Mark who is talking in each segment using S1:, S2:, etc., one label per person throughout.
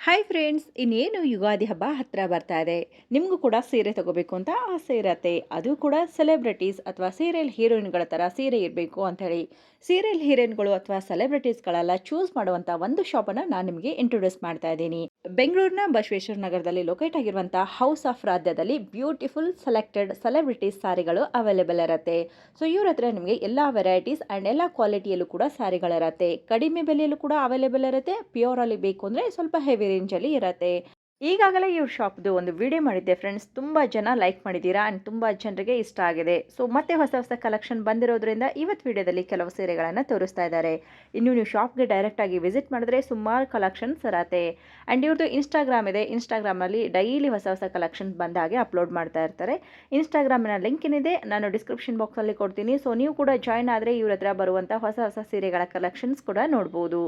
S1: Hi friends, ಇನ್ನೇನು ಯುಗಾದಿ ಹಬ್ಬ ಹತ್ತಿರ ಬರ್ತಾ ಇದೆ. ನಿಮಗೂ ಕೂಡ ಸೀರೆ ತಗೋಬೇಕು ಅಂತ ಆಸೆ ಇರತ್ತೆ. ಅದು ಕೂಡ ಸೆಲೆಬ್ರಿಟೀಸ್ ಅಥವಾ ಸೀರಿಯಲ್ ಹೀರೋಯಿನ್ಗಳ ಥರ ಸೀರೆ ಇರಬೇಕು ಅಂತ ಹೇಳಿ ಸೀರಿಯಲ್ ಹೀರೋಯಿನ್ಗಳು ಅಥವಾ ಸೆಲೆಬ್ರಿಟೀಸ್ಗಳೆಲ್ಲ ಚೂಸ್ ಮಾಡುವಂಥ ಒಂದು ಶಾಪನ್ನು ನಾನು ನಿಮಗೆ ಇಂಟ್ರೊಡ್ಯೂಸ್ ಮಾಡ್ತಾ ಇದ್ದೀನಿ. ಬೆಂಗಳೂರಿನ ಬಸವೇಶ್ವರ ನಗರದಲ್ಲಿ ಲೊಕೇಟ್ ಆಗಿರುವಂಥ ಹೌಸ್ ಆಫ್ ರಾಧ್ಯದಲ್ಲಿ ಬ್ಯೂಟಿಫುಲ್ ಸೆಲೆಕ್ಟೆಡ್ ಸೆಲೆಬ್ರಿಟೀಸ್ ಸಾರಿಗಳು ಅವೈಲೇಬಲ್ ಇರುತ್ತೆ. ಸೊ ಇವ್ರ ಹತ್ರ ನಿಮಗೆ ಎಲ್ಲ ವೆರೈಟೀಸ್ ಆ್ಯಂಡ್ ಎಲ್ಲ ಕ್ವಾಲಿಟಿಯಲ್ಲೂ ಕೂಡ ಸಾರಿಗಳಿರುತ್ತೆ. ಕಡಿಮೆ ಬೆಲೆಯಲ್ಲೂ ಕೂಡ ಅವೈಲೇಬಲ್ ಇರುತ್ತೆ. ಪ್ಯೂರಲ್ಲಿ ಬೇಕು ಅಂದರೆ ಸ್ವಲ್ಪ ಹೆವಿ ರೇಂಜಲ್ಲಿ ಇರುತ್ತೆ. ಈಗಾಗಲೇ ಇವ್ರ ಶಾಪ್ದು ಒಂದು ವಿಡಿಯೋ ಮಾಡಿದ್ದೆ ಫ್ರೆಂಡ್ಸ್. ತುಂಬ ಜನ ಲೈಕ್ ಮಾಡಿದ್ದೀರಾ ಆ್ಯಂಡ್ ತುಂಬ ಜನರಿಗೆ ಇಷ್ಟ ಆಗಿದೆ. ಸೊ ಮತ್ತೆ ಹೊಸ ಹೊಸ ಕಲೆಕ್ಷನ್ ಬಂದಿರೋದ್ರಿಂದ ಇವತ್ತು ವಿಡಿಯೋದಲ್ಲಿ ಕೆಲವು ಸೀರೆಗಳನ್ನು ತೋರಿಸ್ತಾ ಇದ್ದಾರೆ. ಇನ್ನು ನೀವು ಶಾಪ್ಗೆ ಡೈರೆಕ್ಟಾಗಿ ವಿಸಿಟ್ ಮಾಡಿದ್ರೆ ಸುಮಾರು ಕಲೆಕ್ಷನ್ಸ್ ಇರತ್ತೆ. ಆ್ಯಂಡ್ ಇವ್ರದ್ದು ಇನ್ಸ್ಟಾಗ್ರಾಮ್ ಇದೆ. ಇನ್ಸ್ಟಾಗ್ರಾಮಲ್ಲಿ ಡೈಲಿ ಹೊಸ ಹೊಸ ಕಲೆಕ್ಷನ್ಸ್ ಬಂದಾಗೆ ಅಪ್ಲೋಡ್ ಮಾಡ್ತಾ ಇರ್ತಾರೆ. ಇನ್ಸ್ಟಾಗ್ರಾಮಿನ ಲಿಂಕ್ ಏನಿದೆ ನಾನು ಡಿಸ್ಕ್ರಿಪ್ಷನ್ ಬಾಕ್ಸಲ್ಲಿ ಕೊಡ್ತೀನಿ. ಸೊ ನೀವು ಕೂಡ ಜಾಯ್ನ್ ಆದರೆ ಇವ್ರ ಹತ್ರ ಬರುವಂಥ ಹೊಸ ಹೊಸ ಸೀರೆಗಳ ಕಲೆಕ್ಷನ್ಸ್ ಕೂಡ ನೋಡ್ಬೋದು.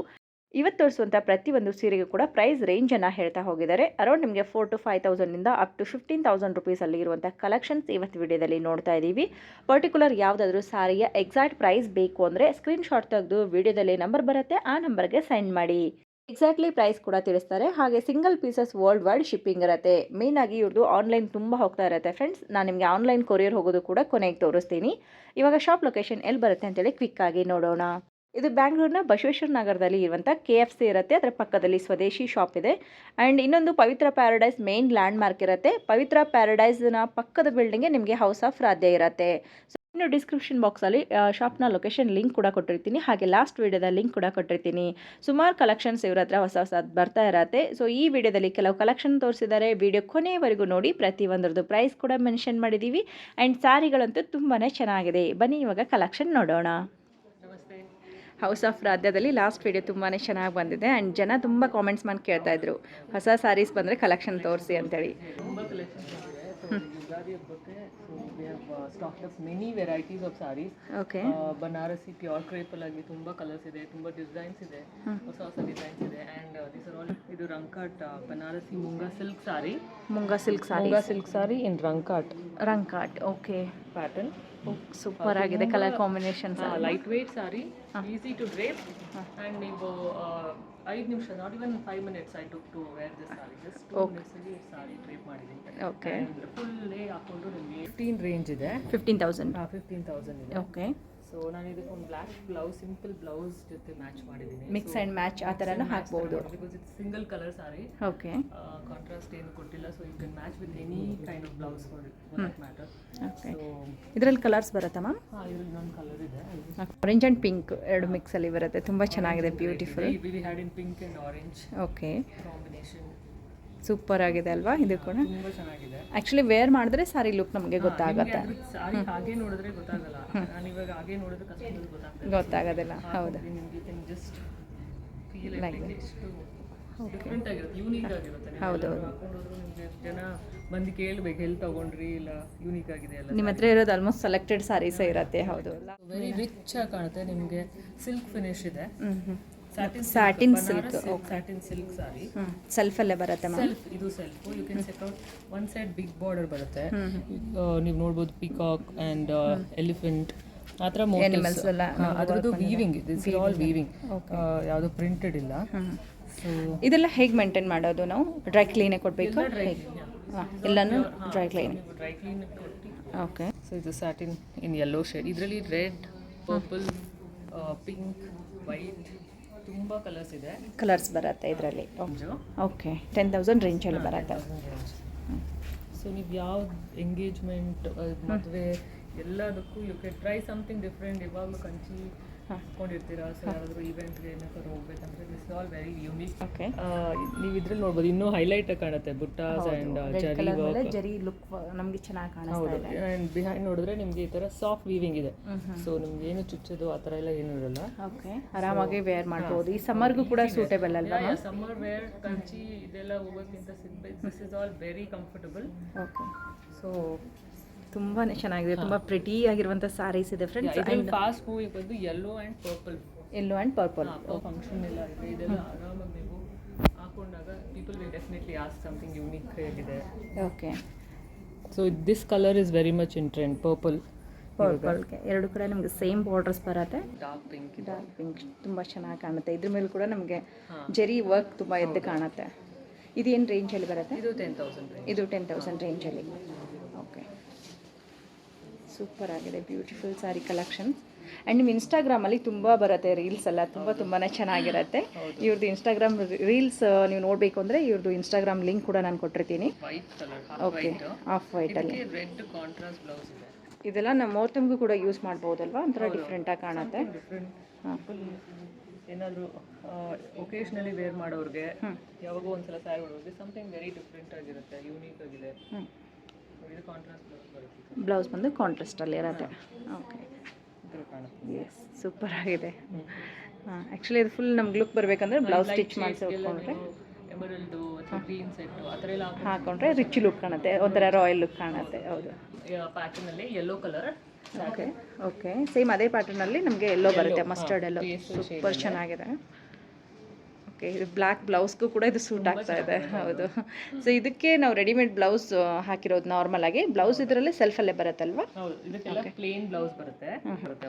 S1: ಇವತ್ತು ತೋರಿಸುವಂಥ ಪ್ರತಿಯೊಂದು ಸೀರೆಗೂ ಕೂಡ ಪ್ರೈಸ್ ರೇಂಜನ್ನು ಹೇಳ್ತಾ ಹೋಗಿದ್ದಾರೆ. ಅರೌಂಡ್ ನಿಮಗೆ 4,000 to 5,000 ಅಪ್ ಟು 15,000 ರುಪೀಸಲ್ಲಿ ಇರುವಂಥ ಕಲೆಕ್ಷನ್ಸ್ ಇವತ್ತು ವಿಡಿಯೋದಲ್ಲಿ ನೋಡ್ತಾ ಇದ್ದೀವಿ. ಪರ್ಟಿಕ್ಯುಲರ್ ಯಾವುದಾದ್ರೂ ಸಾರಿಯ ಎಕ್ಸಾಕ್ಟ್ ಪ್ರೈಸ್ ಬೇಕು ಅಂದರೆ ಸ್ಕ್ರೀನ್ಶಾಟ್ ತೆಗೆದು ವಿಡಿಯೋದಲ್ಲಿ ನಂಬರ್ ಬರುತ್ತೆ, ಆ ನಂಬರ್ಗೆ ಸೆಂಡ್ ಮಾಡಿ. ಎಕ್ಸಾಕ್ಟ್ಲಿ ಪ್ರೈಸ್ ಕೂಡ ತಿಳಿಸ್ತಾರೆ. ಹಾಗೆ single pieces world wide shipping ಇರುತ್ತೆ. ಮೇನ್ ಆಗಿ ಇವ್ರದ್ದು ಆನ್ಲೈನ್ ತುಂಬ ಹೋಗ್ತಾ ಇರುತ್ತೆ ಫ್ರೆಂಡ್ಸ್. ನಾನು ನಿಮಗೆ ಆನ್ಲೈನ್ ಕೊರಿಯರ್ ಹೋಗೋದು ಕೂಡ ಕೊನೆಗೆ ತೋರಿಸ್ತೀನಿ. ಇವಾಗ ಶಾಪ್ ಲೊಕೇಶನ್ ಎಲ್ಲಿ ಬರುತ್ತೆ ಅಂತೇಳಿ ಕ್ವಿಕ್ ಆಗಿ ನೋಡೋಣ. ಇದು ಬ್ಯಾಂಗ್ಳೂರಿನ ಬಸವೇಶ್ವರ ನಗರದಲ್ಲಿ ಇರುವಂಥ KFC ಇರುತ್ತೆ. ಅದರ ಪಕ್ಕದಲ್ಲಿ ಸ್ವದೇಶಿ ಶಾಪ್ ಇದೆ. ಆ್ಯಂಡ್ ಇನ್ನೊಂದು ಪವಿತ್ರ ಪ್ಯಾರಡೈಸ್ ಮೇನ್ ಲ್ಯಾಂಡ್ ಮಾರ್ಕ್ ಇರುತ್ತೆ. ಪವಿತ್ರ ಪ್ಯಾರಡೈಸ್ನ ಪಕ್ಕದ ಬಿಲ್ಡಿಂಗ್ಗೆ ನಿಮಗೆ ಹೌಸ್ ಆಫ್ ರಾಧ್ಯ ಇರುತ್ತೆ. ಸೊ ಇನ್ನು ಡಿಸ್ಕ್ರಿಪ್ಷನ್ ಬಾಕ್ಸಲ್ಲಿ ಶಾಪ್ನ ಲೊಕೇಶನ್ ಲಿಂಕ್ ಕೂಡ ಕೊಟ್ಟಿರ್ತೀನಿ. ಹಾಗೆ ಲಾಸ್ಟ್ ವೀಡಿಯೋದ ಲಿಂಕ್ ಕೂಡ ಕೊಟ್ಟಿರ್ತೀನಿ. ಸುಮಾರು ಕಲೆಕ್ಷನ್ಸ್ ಇವ್ರ ಹತ್ರ ಹೊಸ ಹೊಸದು ಬರ್ತಾ ಇರತ್ತೆ. ಸೊ ಈ ವಿಡಿಯೋದಲ್ಲಿ ಕೆಲವು ಕಲೆಕ್ಷನ್ ತೋರಿಸಿದ್ದಾರೆ. ವಿಡಿಯೋ ಕೊನೆಯವರೆಗೂ ನೋಡಿ. ಪ್ರತಿಯೊಂದರದ್ದು ಪ್ರೈಸ್ ಕೂಡ ಮೆನ್ಷನ್ ಮಾಡಿದ್ದೀವಿ. ಆ್ಯಂಡ್ ಸ್ಯಾರಿಗಳಂತೂ ತುಂಬಾ ಚೆನ್ನಾಗಿದೆ. ಬನ್ನಿ ಇವಾಗ ಕಲೆಕ್ಷನ್ ನೋಡೋಣ. ಹೌಸ್ ಆಫ್ ರಾಧ್ಯದಲ್ಲಿ ಲಾಸ್ಟ್ ವಿಡಿಯೋ ತುಂಬಾ ಚೆನ್ನಾಗಿ ಬಂದಿದೆ. ಆ್ಯಂಡ್ ಜನ ತುಂಬ ಕಾಮೆಂಟ್ಸ್ ಮಾಡಿ ಕೇಳ್ತಾಯಿದ್ರು ಹೊಸ ಸ್ಯಾರೀಸ್ ಬಂದರೆ ಕಲೆಕ್ಷನ್ ತೋರಿಸಿ ಅಂತೇಳಿ.
S2: Many varieties of saris.
S1: Okay.
S2: Banarasi pure ಕ್ರೇಪಲ್ಲಿ ತುಂಬ ಕಲರ್ಸ್ ಇದೆ, ತುಂಬ ಡಿಸೈನ್ಸ್ ಇದೆ, ಹೊಸ ಹೊಸ ಡಿಸೈನ್ಸ್ ಇದೆ. ಆ್ಯಂಡ್ ದಿಸ್ ಆರ್ ಆಲ್ ಇದು rangkat Banarasi munga silk sari.
S1: Munga silk
S2: sari in
S1: rangkat okay
S2: pattern.
S1: Super ಆಗಿದೆ colour combinations.
S2: Light weight sari, easy to drape. And ನೀವು 5 ನಿಮಿಷ, not even 5 minutes I took to wear this sari. Just 2 minutesಲ್ಲಿ ಸಾರಿ ಡ್ರೇಪ್ ಮಾಡಿದ್ದೀನಿ.
S1: ಓಕೆ.
S2: ಫುಲ್ ಲೇ ಹಾಕೊಂಡು ನಿಮಗೆ 15 ರೇಂಜ್ ಇದೆ.
S1: 15,000.
S2: 15,000 ಇದೆ.
S1: ಓಕೆ.
S2: ಸೊ ನಾನು ಇದಕ್ಕೆ ಒಂದು ಬ್ಲ್ಯಾಕ್ ಬ್ಲೌಸ್, ಸಿಂಪಲ್ ಬ್ಲೌಸ್ ಜೊತೆ ಮ್ಯಾಚ್ ಮಾಡಿದ್ದೀನಿ.
S1: ಮಿಕ್ಸ್ ಆ್ಯಂಡ್ ಮ್ಯಾಚ್ ಆ ಥರನೂ ಹಾಕ್ಬೋದು.
S2: Because it's single colour sari.
S1: Okay.
S2: Contrast ಏನು ಕೊಟ್ಟಿಲ್ಲ. So you can match with any kind of blouse for that matter.
S1: Okay. ಇದರಲ್ಲಿ ಕಲರ್ಸ್ ಬರುತ್ತಾ ಮ್ಯಾಮ್?
S2: ಇದರಲ್ಲಿ ಇನ್ನೊಂದು ಕಲರ್ ಇದೆ.
S1: ಆರೆಂಜ್ ಆ್ಯಂಡ್ ಪಿಂಕ್ ಎರಡು ಮಿಕ್ಸಲ್ಲಿ ಬರುತ್ತೆ. ತುಂಬ ಚೆನ್ನಾಗಿದೆ, beautiful.
S2: We had in pink and orange.
S1: Okay.
S2: Combination
S1: super ಆಗಿದೆ ಅಲ್ವಾ? ಇದು ಕೂಡ
S2: ತುಂಬ ಚೆನ್ನಾಗಿದೆ.
S1: ಆ್ಯಕ್ಚುಲಿ ವೇರ್ ಮಾಡಿದ್ರೆ ಸಾರಿ ಲುಕ್ ನಮಗೆ ಗೊತ್ತಾಗುತ್ತೆ.
S2: ಸಾರಿ ಹಾಗೆ ನೋಡಿದ್ರೆ ಗೊತ್ತಾಗಲ್ಲ. ನಾನು ಇವಾಗ ಹಾಗೆ ನೋಡಿದ್ರೆ ಕಸ್ಟಮರ್ಗೆ
S1: ಗೊತ್ತಾಗೋದಿಲ್ಲ. ಹೌದು.
S2: ನಿಮಗೆ ಜಸ್ಟ್ ಫೀಲ್ ಲೈಕ್ ಎಷ್ಟು ಡಿಫ್ರೆಂಟ್ ಆಗಿರುತ್ತೆ, ಯೂನಿಕ್ ಆಗಿರುತ್ತೆ.
S1: ಹೌದು.
S2: ಹಾಕೊಂಡೋದ್ರು ನಿಮಗೆ ಜನ ಬಂದು ಕೇಳಬೇಕು ಎಲ್ಲಿ ತೊಗೊಂಡ್ರಿ, ಇಲ್ಲ ಯೂನಿಕ್ ಆಗಿದೆ ಎಲ್ಲ.
S1: ನಿಮ್ಮ ಹತ್ರ ಇರೋದು ಆಲ್ಮೋಸ್ಟ್ ಸೆಲೆಕ್ಟೆಡ್ ಸಾರೀಸೇ ಇರುತ್ತೆ. ಹೌದು.
S2: ವೆರಿ ರಿಚ್ ಆಗಿ ಕಾಣುತ್ತೆ. ನಿಮಗೆ ಸಿಲ್ಕ್ ಫಿನಿಶ್ ಇದೆ.
S1: Satin silk.
S2: Satin silk sari.
S1: ಸೆಲ್ಫಲ್ಲೇ ಬರುತ್ತೆ ಮ್ಯಾಮ್.
S2: ಇದು self. You can set out one side big border ಬರುತ್ತೆ. ನೀವು ನೋಡ್ಬೋದು ಪಿಕಾಕ್ ಆ್ಯಂಡ್ ಎಲಿಫೆಂಟ್ ಆ ಥರ
S1: ಎನಿಮಲ್ಸ್ ಎಲ್ಲ.
S2: ಅದರದ್ದು weaving, this is all weaving. ಯಾವುದು ಪ್ರಿಂಟೆಡ್ ಇಲ್ಲ. ಸೊ
S1: ಇದೆಲ್ಲ ಹೇಗೆ ಮೇಂಟೈನ್ ಮಾಡೋದು? ನಾವು ಡ್ರೈ ಕ್ಲೀನೇ ಕೊಡಬೇಕು? ಎಲ್ಲನೂ ಡ್ರೈ ಕ್ಲೀನ್. ಓಕೆ.
S2: ಸೊ ಇದು ಸ್ಯಾಟಿನ್ ಇನ್ ಯೆಲ್ಲೋ ಶೇಡ್. ಇದರಲ್ಲಿ ರೆಡ್, ಪರ್ಪಲ್, ಪಿಂಕ್, ವೈಟ್ ತುಂಬ ಕಲರ್ಸ್ ಇದೆ.
S1: ಕಲರ್ಸ್ ಬರುತ್ತೆ ಇದರಲ್ಲಿ. ಓಕೆ. 10,000 ರೇಂಜಲ್ಲಿ ಬರುತ್ತೆ.
S2: ಸೊ ನೀವು ಯಾವ ಎಂಗೇಜ್ಮೆಂಟ್, ಮದುವೆ ಎಲ್ಲದಕ್ಕೂ you can try something different. ಇವಾಗಲೂ ಕಂಚಿ ಹಾಕ್ಕೊಂಡಿರ್ತೀರಾ. ಸೊ ಯಾರಾದರೂ ಈವೆಂಟ್ಗೆ ಏನಾದ್ರು ಹೋಗ್ಬೇಕಂದ್ರೆ this all very unique.
S1: Okay.
S2: ನೀವು ಇದ್ರಲ್ಲಿ ನೋಡ್ಬೋದು ಇನ್ನೂ ಹೈಲೈಟ್ ಕಾಣುತ್ತೆ. ಬುಟ್ಟಾಸ್ and zari work.
S1: Zari look ನಮಗೆ ಚೆನ್ನಾಗಿ ಕಾಣಿಸ್ತಾ ಇದೆ.
S2: ಆ್ಯಂಡ್ ಬಿಹೈಂಡ್ ನೋಡಿದ್ರೆ ನಿಮಗೆ ಈ ಥರ ಸಾಫ್ಟ್ ವೀವಿಂಗ್ ಇದೆ. ಸೊ ನಿಮ್ಗೆ ಏನು ಚುಚ್ಚೋದು ಆ ಥರ ಎಲ್ಲ ಏನೂ ಇರಲ್ಲ.
S1: ಓಕೆ. ಆರಾಮಾಗಿ ವೇರ್ ಮಾಡ್ಬೋದು. ಈ ಸಮ್ಮರ್ಗೂ ಕೂಡ ಸೂಟೇಬಲ್ ಅಲ್ವಾ?
S2: ಸಮ್ಮರ್ ವೇರ್ ಕಂಚಿ ಇದೆಲ್ಲ ಹೋಗೋಕ್ಕಿಂತ this is all very comfortable.
S1: Okay.
S2: So
S1: ತುಂಬಾ ಚೆನ್ನಾಗಿದೆ. ತುಂಬ ಪ್ರಿಟಿ ಆಗಿರುವಂಥ ಸಾರೀಸ್ ಇದೆ ಫ್ರೆಂಡ್ಸ್.
S2: ಆ್ಯಂಡ್ ಫಾಸ್ಟ್ ಮೂವಿಂಗ್ ಬಂದು yellow and purple.
S1: Yellow and purple
S2: function ಎಲ್ಲ ಇದೆ. ಇದೆಲ್ಲ ಆರಾಮಾಗಿ ನೀವು ಹಾಕೊಂಡಾಗ people will definitely ask something unique ಆಗಿದೆ.
S1: Okay.
S2: So this colour is very much in trend. ಪರ್ಪಲ್ಗೆ
S1: ಎರಡು ಕಡೆ ನಮಗೆ ಸೇಮ್ ಬಾರ್ಡರ್ಸ್ ಬರುತ್ತೆ.
S2: ಡಾರ್ಕ್
S1: ಪಿಂಕ್ ತುಂಬ ಚೆನ್ನಾಗಿ ಕಾಣುತ್ತೆ. ಇದ್ರ ಮೇಲೆ ಕೂಡ ನಮಗೆ ಜರಿ ವರ್ಕ್ ತುಂಬ ಎದ್ದು ಕಾಣುತ್ತೆ. ಇದೇನು ರೇಂಜಲ್ಲಿ ಬರುತ್ತೆ?
S2: ಇದು 10,000 ರೇಂಜ್.
S1: ಇದು 10,000 ರೇಂಜಲ್ಲಿ. ಓಕೆ, ಸೂಪರ್ ಆಗಿದೆ, ಬ್ಯೂಟಿಫುಲ್ ಸ್ಯಾರಿ ಕಲೆಕ್ಷನ್ಸ್. ಆ್ಯಂಡ್ ನಿಮ್ಮ ಇನ್ಸ್ಟಾಗ್ರಾಮಲ್ಲಿ ತುಂಬ ಬರುತ್ತೆ ರೀಲ್ಸ್ ಎಲ್ಲ, ತುಂಬಾ ಚೆನ್ನಾಗಿರುತ್ತೆ. ಇವ್ರದ್ದು ಇನ್ಸ್ಟಾಗ್ರಾಮ್ ರೀಲ್ಸ್ ನೀವು ನೋಡಬೇಕು ಅಂದರೆ ಇವ್ರದ್ದು ಇನ್ಸ್ಟಾಗ್ರಾಮ್ ಲಿಂಕ್ ಕೂಡ ನಾನು ಕೊಟ್ಟಿರ್ತೀನಿ.
S2: ವೈಟ್ ಕಲರ್,
S1: ಓಕೆ, ಆಫ್ ವೈಟಲ್ಲಿ
S2: ರೆಡ್ ಕಾಂಟ್ರಾಸ್ಟ್ ಬ್ಲೌಸ್ ಇದೆ.
S1: ಇದೆಲ್ಲ ನಮ್ಮ ಮುಹೂರ್ತಮ್ಗೂ ಕೂಡ ಯೂಸ್ ಮಾಡ್ಬೋದಲ್ವಾ? ಒಂಥರ ಡಿಫ್ರೆಂಟಾಗಿ ಕಾಣುತ್ತೆ.
S2: ಹಾಂ, ಏನಾದರೂ ಒಕೇಶ್ನಲಿ ವೇರ್ ಮಾಡೋರಿಗೆ, ಯಾವಾಗೋ ಒಂದ್ಸಲ ಸ್ಯಾರಿ ಉಡೋರಿಗೆ ಸಮಥಿಂಗ್ ವೆರಿ ಡಿಫ್ರೆಂಟ್ ಆಗಿರುತ್ತೆ, ಯೂನಿಕ್ ಆಗಿದೆ. ಇದು ಕಾಂಟ್ರಾಸ್ಟ್ ಬ್ಲೌಸ್ ಬರುತ್ತೆ.
S1: ಬ್ಲೌಸ್ ಬಂದು ಕಾಂಟ್ರಾಸ್ಟಲ್ಲಿ ಇರುತ್ತೆ. ಓಕೆ, ಎಸ್, ಸೂಪರ್ ಆಗಿದೆ. ಹಾಂ, ಆ್ಯಕ್ಚುಲಿ ಇದು ಫುಲ್ ನಮ್ಗೆ ಲುಕ್ ಬರಬೇಕಂದ್ರೆ ಬ್ಲೌಸ್ ಸ್ಟಿಚ್ ಮಾಡಿಸಿ ಉಟ್ಕೊಂಡ್ರೆ,
S2: ಎಮರಲ್ಡು ಅಥವಾ ಗ್ರೀನ್ ಸೆಟ್ಟು ಆ ಥರ ಎಲ್ಲ
S1: ಹಾಕೊಂಡ್ರೆ ರಿಚ್ ಲುಕ್ ಕಾಣುತ್ತೆ, ಒಂಥರ ರಾಯಲ್ ಲುಕ್ ಕಾಣುತ್ತೆ. ಹೌದು,
S2: ಪ್ಯಾಟರ್ನಲ್ಲಿ yellow colour.
S1: Okay okay, same ಅದೇ ಪ್ಯಾಟರ್ನಲ್ಲಿ ನಮಗೆ ಎಲ್ಲೋ ಬರುತ್ತೆ, ಮಸ್ಟರ್ಡ್ ಎಲ್ಲೋ. ಸೂಪರ್ ಚೆನ್ನಾಗಿದೆ. ಓಕೆ, ಇದು ಬ್ಲ್ಯಾಕ್ ಬ್ಲೌಸ್ಗೂ ಕೂಡ ಇದು ಸೂಟ್ ಆಗ್ತಾ ಇದೆ. ಹೌದು, ಸೊ ಇದಕ್ಕೆ ನಾವು ರೆಡಿಮೇಡ್ ಬ್ಲೌಸ್ ಹಾಕಿರೋದು ನಾರ್ಮಲ್ ಆಗಿ. ಬ್ಲೌಸ್ ಇದರಲ್ಲಿ ಸೆಲ್ಫಲ್ಲೇ ಬರುತ್ತಲ್ವಾ?
S2: ಹೌದು, ಇದಕ್ಕೆಲ್ಲ ಪ್ಲೇನ್ ಬ್ಲೌಸ್ ಬರುತ್ತೆ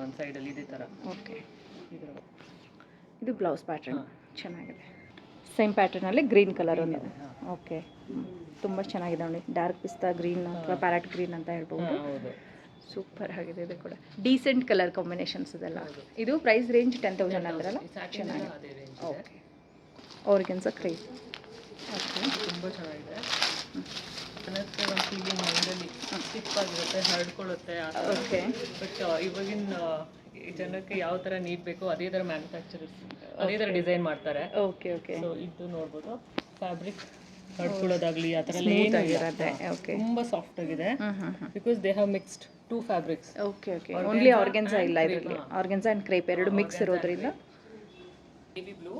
S2: ಒಂದು ಸೈಡಲ್ಲಿ ಇದೇ ಥರ.
S1: ಓಕೆ, ಇದು ಬ್ಲೌಸ್ ಪ್ಯಾಟರ್ನ್ ಚೆನ್ನಾಗಿದೆ. ಸೇಮ್ ಪ್ಯಾಟರ್ನಲ್ಲಿ ಗ್ರೀನ್ ಕಲರ್ ಒಂದು. ಓಕೆ, ತುಂಬ ಚೆನ್ನಾಗಿದೆ ನೋಡಿ, ಡಾರ್ಕ್ ಪಿಸ್ತಾ ಗ್ರೀನ್ ಅಥವಾ ಪ್ಯಾರೆಟ್ ಗ್ರೀನ್ ಅಂತ ಹೇಳ್ಬೋದು. ಸೂಪರ್ ಆಗಿದೆ. ಇದು ಕೂಡ ಡೀಸೆಂಟ್ ಕಲರ್ ಕಾಂಬಿನೇಷನ್ಸ್ ಇದೆಲ್ಲ. ಇದು ಪ್ರೈಸ್ ರೇಂಜ್ 10,000 ಅಂದ್ರಲ್ಲ, ಚೆನ್ನಾಗಿದೆ. Okay, organza crepe. ಓಕೆ,
S2: ತುಂಬ ಚೆನ್ನಾಗಿದೆ. ಒಂದು ಫೀಲಿಂಗ್ ಮೈಂಡಲ್ಲಿ ಸ್ಟಿಫ್ ಆಗಿರುತ್ತೆ, ಹರಡ್ಕೊಳ್ಳುತ್ತೆ. ಓಕೆ, ಬಟ್ ಇವಾಗಿನ ಜನಕ್ಕೆ ಯಾವ ಥರ ನೀಡ್ ಬೇಕೋ ಅದೇ ಥರ ಮ್ಯಾನುಫ್ಯಾಕ್ಚರರ್ಸ್ ಅದೇ ಥರ ಡಿಸೈನ್ ಮಾಡ್ತಾರೆ.
S1: ಓಕೆ ಓಕೆ,
S2: ಸೊ ಇದು ನೋಡ್ಬೋದು, ಫ್ಯಾಬ್ರಿಕ್ ಹರಡ್ಕೊಳ್ಳೋದಾಗಲಿ ಆ ಥರ
S1: ಏನಾಗಿರುತ್ತೆ. ಓಕೆ,
S2: ತುಂಬ ಸಾಫ್ಟ್ ಆಗಿದೆ, because they have mixed 2 fabrics.
S1: Okay okay, only organza ಇಲ್ಲ ಇದರಲ್ಲಿ, ಆರ್ಗನ್ಸಾ ಆ್ಯಂಡ್ ಕ್ರೇಪ್ ಎರಡು ಮಿಕ್ಸ್ ಇರೋದ್ರಿಂದ.
S2: Navy blue.